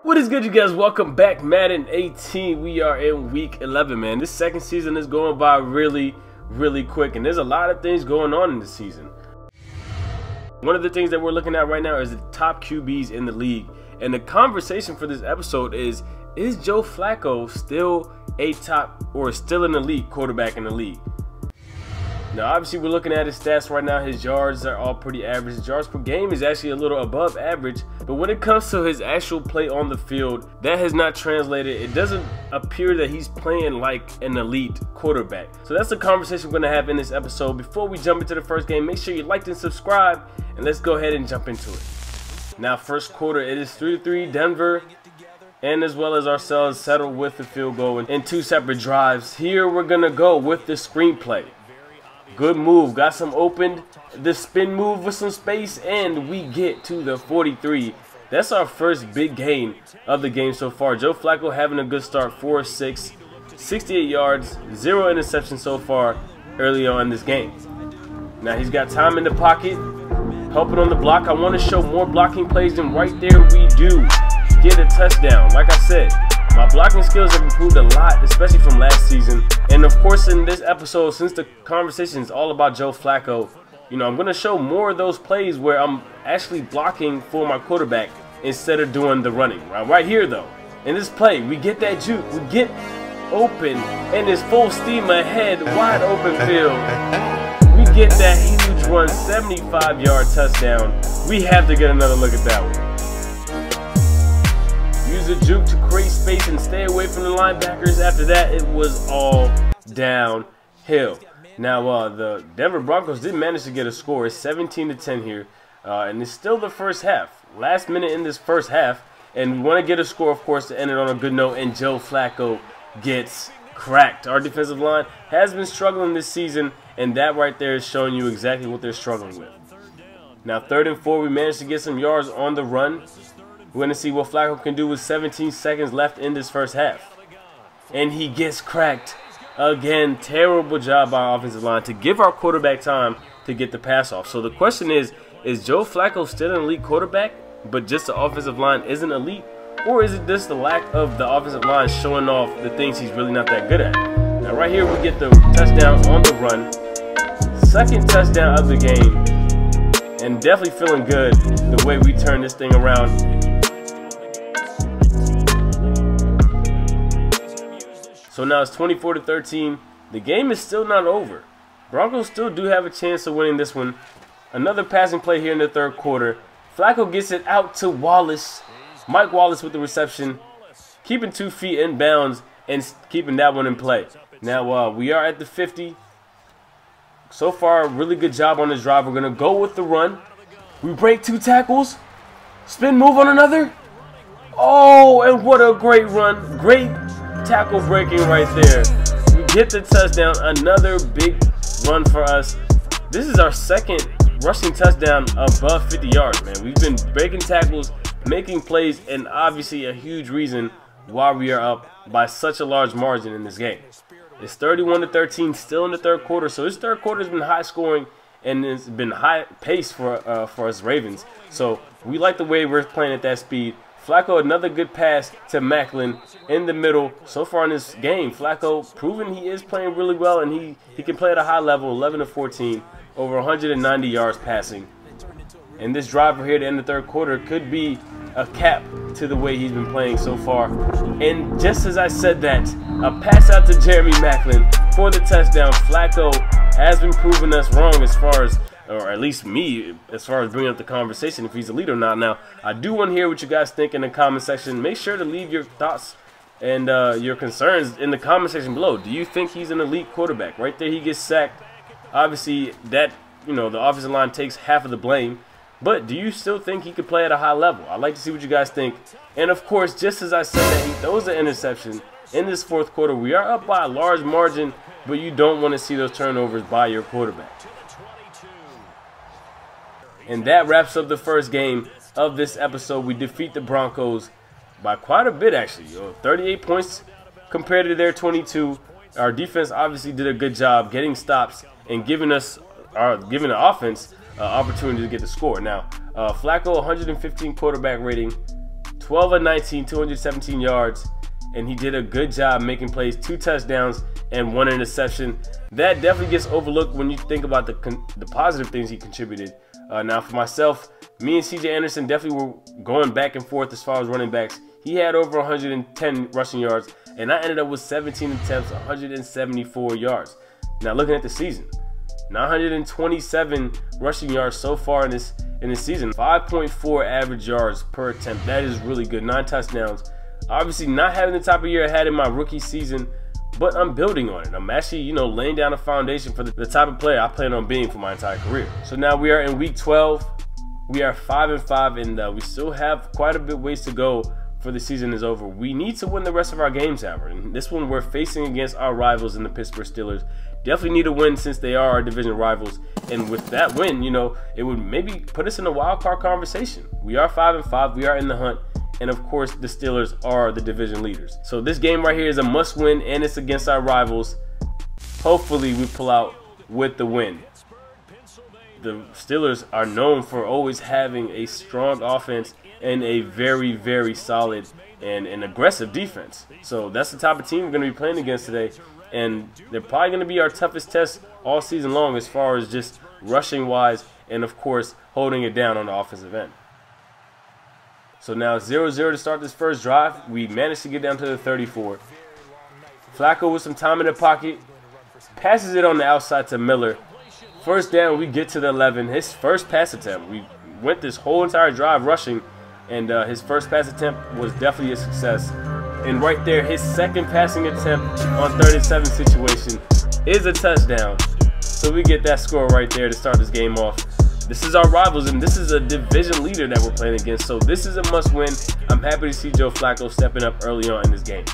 What is good, you guys? Welcome back. Madden 18. We are in week 11, man. This second season is going by really quick, and there's a lot of things going on in this season. One of the things that we're looking at right now is the top QBs in the league, and the conversation for this episode is Joe Flacco still a top or still an elite quarterback in the league? Now, obviously, we're looking at his stats right now. His yards are all pretty average. His yards per game is actually a little above average. But when it comes to his actual play on the field, that has not translated. It doesn't appear that he's playing like an elite quarterback. So that's the conversation we're going to have in this episode. Before we jump into the first game, make sure you like and subscribe. And let's go ahead and jump into it. Now, first quarter, it is 3-3 Denver. And as well as ourselves settled with the field goal in two separate drives. Here, we're going to go with the screenplay. Good move, got some opened, the spin move with some space, and we get to the 43. That's our first big gain of the game so far. Joe Flacco having a good start, 4-6, 68 yards, 0 interceptions so far early on in this game. Now he's got time in the pocket, helping on the block. I want to show more blocking plays, and right there we do get a touchdown. Like I said, my blocking skills have improved a lot, especially from last season. And of course, in this episode, since the conversation is all about Joe Flacco, I'm going to show more of those plays where I'm actually blocking for my quarterback instead of doing the running. Right here, though, in this play, we get that juke, we get open, and it's full steam ahead, wide open field. We get that huge run, 75-yard touchdown. We have to get another look at that one. Use a juke to create space and stay away from the linebackers. After that, it was all downhill. Now, the Denver Broncos did manage to get a score. It's 17-10 here, and it's still the first half. Last minute in this first half, and we want to get a score, of course, to end it on a good note, and Joe Flacco gets cracked. Our defensive line has been struggling this season, and that right there is showing you exactly what they're struggling with. Now, 3rd and 4, we managed to get some yards on the run. We're going to see what Flacco can do with 17 seconds left in this first half. And he gets cracked again. Terrible job by our offensive line to give our quarterback time to get the pass off. So the question is Joe Flacco still an elite quarterback, but just the offensive line isn't elite? Or is it just the lack of the offensive line showing off the things he's really not that good at? Now right here we get the touchdown on the run. Second touchdown of the game. And definitely feeling good the way we turn this thing around. So now it's 24-13. The game is still not over. Broncos still do have a chance of winning this one. Another passing play here in the third quarter. Flacco gets it out to Wallace. Mike Wallace with the reception. Keeping 2 feet in bounds and keeping that one in play. Now we are at the 50. So far, really good job on this drive. We're going to go with the run. We break 2 tackles. Spin move on another. Oh, and what a great run. Great tackle breaking right there. We get the touchdown. Another big run for us. This is our second rushing touchdown above 50 yards, man. We've been breaking tackles, making plays, and obviously a huge reason why we are up by such a large margin in this game. It's 31-13 still in the third quarter. So this third quarter has been high scoring and it's been high pace for us Ravens. So we like the way we're playing at that speed. Flacco, another good pass to Macklin in the middle. So far in this game, Flacco proven he is playing really well, and he can play at a high level, 11-14, over 190 yards passing. And this drive here to end the third quarter could be a cap to the way he's been playing so far. And just as I said that, a pass out to Jeremy Macklin for the touchdown. Flacco has been proving us wrong as far as, or at least me, as far as bringing up the conversation if he's elite or not. Now, I do want to hear what you guys think in the comment section. Make sure to leave your thoughts and your concerns in the comment section below. Do you think he's an elite quarterback? Right there, he gets sacked. Obviously, that, the offensive line takes half of the blame. But do you still think he could play at a high level? I'd like to see what you guys think. And, of course, just as I said that he throws an interception in this fourth quarter, we are up by a large margin, but you don't want to see those turnovers by your quarterback. And that wraps up the first game of this episode. We defeat the Broncos by quite a bit, actually. 38 points compared to their 22. Our defense obviously did a good job getting stops and giving the offense opportunity to get the score. Now, Flacco, 115 quarterback rating, 12 of 19, 217 yards, and he did a good job making plays, 2 touchdowns and 1 interception. That definitely gets overlooked when you think about the positive things he contributed. Now for myself, me and CJ Anderson definitely were going back and forth as far as running backs. He had over 110 rushing yards, and I ended up with 17 attempts, 174 yards. Now looking at the season, 927 rushing yards so far in this season, 5.4 average yards per attempt. That is really good. 9 touchdowns. Obviously not having the type of year I had in my rookie season, but I'm building on it. I'm actually, laying down a foundation for the type of player I plan on being for my entire career. So now we are in week 12. We are 5-5, and we still have quite a bit ways to go for the season is over. We need to win the rest of our games, however. And this one we're facing against our rivals in the Pittsburgh Steelers. Definitely need a win since they are our division rivals. And with that win, it would maybe put us in a wild card conversation. We are 5-5. We are in the hunt. And of course, the Steelers are the division leaders. So this game right here is a must win, and it's against our rivals. Hopefully we pull out with the win. The Steelers are known for always having a strong offense and a very, very solid and aggressive defense. So that's the type of team we're going to be playing against today. And they're probably going to be our toughest test all season long as far as just rushing wise and, of course, holding it down on the offensive end. So now 0-0 to start this first drive. We managed to get down to the 34. Flacco with some time in the pocket. Passes it on the outside to Miller. First down, we get to the 11. His first pass attempt. We went this whole entire drive rushing, and his first pass attempt was definitely a success. And right there, his second passing attempt on 37 situation is a touchdown. So we get that score right there to start this game off. This is our rivals, and this is a division leader that we're playing against. So this is a must-win. I'm happy to see Joe Flacco stepping up early on in this game.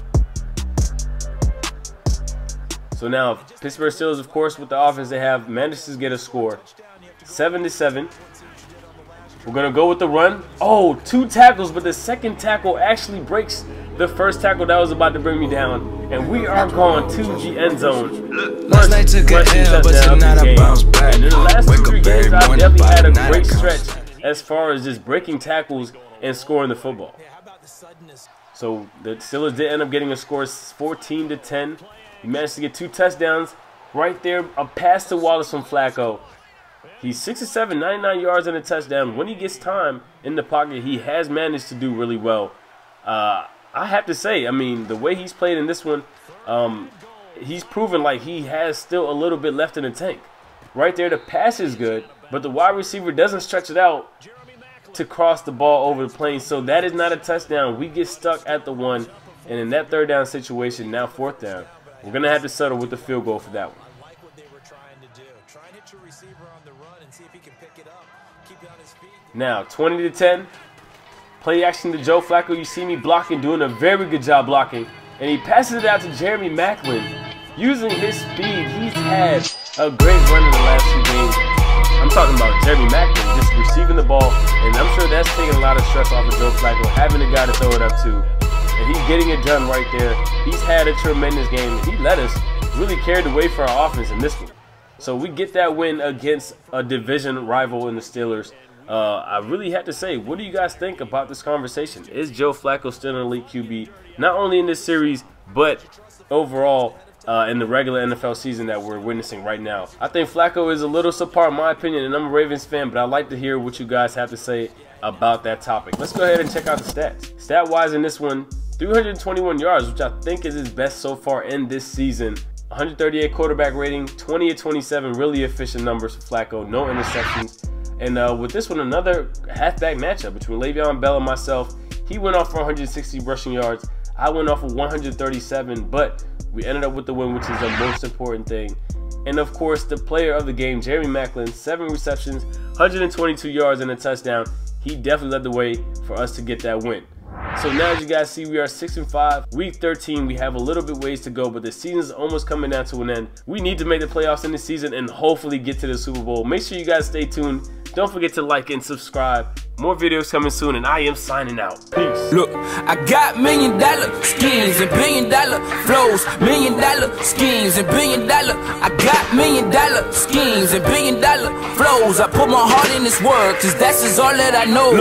So now, Pittsburgh Steelers, of course, with the offense they have, managed to get a score. 7-7. We're going to go with the run. Oh, 2 tackles, but the second tackle actually breaks the first tackle that was about to bring me down. And we are going to the end zone. Last night took a L, but tonight I bounce back. And in the last 2-3 games, I definitely had a great stretch as far as just breaking tackles and scoring the football. So the Steelers did end up getting a score 14-10. He managed to get 2 touchdowns. Right there, a pass to Wallace from Flacco. He's 6-7, 99 yards and a touchdown. When he gets time in the pocket, he has managed to do really well. I have to say, I mean, the way he's played in this one, he's proven like he has still a little bit left in the tank. Right there, the pass is good, but the wide receiver doesn't stretch it out to cross the ball over the plane. So that is not a touchdown. We get stuck at the 1, and in that 3rd down situation, now 4th down, we're going to have to settle with the field goal for that one. Now, 20-10. Play action to Joe Flacco. You see me blocking, doing a very good job blocking. And he passes it out to Jeremy Maclin. Using his speed, he's had a great run in the last 2 games. I'm talking about Jeremy Maclin just receiving the ball. And I'm sure that's taking a lot of stress off of Joe Flacco, having a guy to throw it up to. And he's getting it done right there. He's had a tremendous game. And he let us really carry the weight for our offense in this one. So we get that win against a division rival in the Steelers. I really have to say, what do you guys think about this conversation? Is Joe Flacco still an elite QB? Not only in this series, but overall in the regular NFL season that we're witnessing right now. I think Flacco is a little subpar in my opinion, and I'm a Ravens fan, but I'd like to hear what you guys have to say about that topic. Let's go ahead and check out the stats. Stat-wise in this one, 321 yards, which I think is his best so far in this season. 138 quarterback rating, 20-27, really efficient numbers for Flacco, no interceptions. And with this one, another halfback matchup between Le'Veon Bell and myself. He went off for 160 rushing yards. I went off for 137, but we ended up with the win, which is the most important thing. And of course, the player of the game, Jeremy Maclin, 7 receptions, 122 yards and a touchdown. He definitely led the way for us to get that win. So now, as you guys see, we are 6-5. Week 13, we have a little bit ways to go, but the season's almost coming down to an end. We need to make the playoffs in the season and hopefully get to the Super Bowl. Make sure you guys stay tuned. Don't forget to like and subscribe. More videos coming soon, and I am signing out. Peace. Look, I got $1 million schemes and $1 billion flows, $1 million schemes and $1 billion. I got $1 million schemes and $1 billion flows. I put my heart in this work, 'cause that's just all that I know. Look.